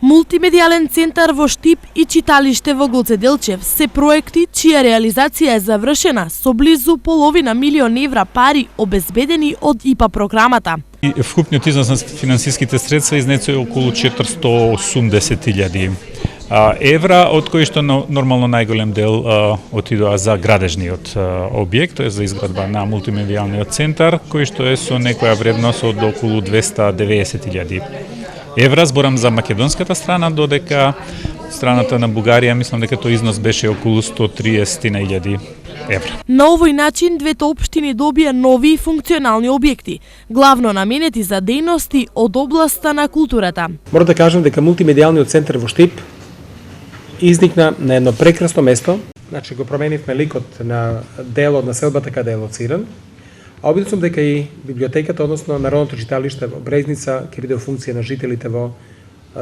Мултимедијален центар во Штип и читалиште во Гоце Делчев се проекти чија реализација е завршена со близу половина милион евра пари обезбедени од ИПА програмата. Вкупниот износ на финансиските средства изнесува околу 480.000 евра, од кои што нормално најголем дел отидоа за градежниот објект, тоа е за изградба на мултимедијалниот центар, кој што е со некоја вредност од околу 290.000 евра. Зборам за македонската страна, додека страната на Бугарија, мислам дека тој износ беше околу 130.000 евра. На овој начин двете општини добија нови и функционални објекти, главно наменети за дејности од областа на културата. Мора да кажам дека мултимедијалниот центар во Штип изникна на едно прекрасно место. Значи го променивме ликот на дел од населбата каде е лоциран. А обиден сум дека и библиотеката, односно Народното читалиште во Брезница, ќе биде во функција на жителите во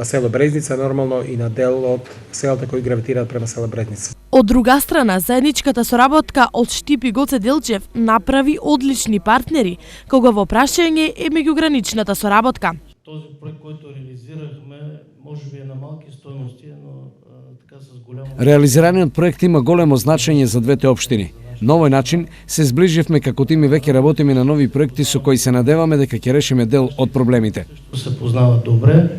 село Брезница, нормално и на дел од селата кои гравитираат према село Брезница. Од друга страна, заедничката соработка од Штип и Гоце Делчев направи одлични партнери, кога во прашање е меѓуграничната соработка. Този проект, който реализирахме, може би е на малки стойности, но така с голямо... Реализираниот проект има големо значење за двете општини. На овој начин се зближивме како тим и веќе работиме на нови проекти со кои се надеваме дека ќе решиме дел од проблемите. Се познават добре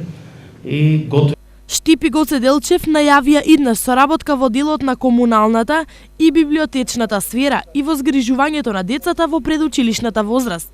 и готови. Штип и Гоце Делчев најавија иднаш соработка во делот на комуналната и библиотечната сфера и во згрижувањето на децата во предучилишната возраст.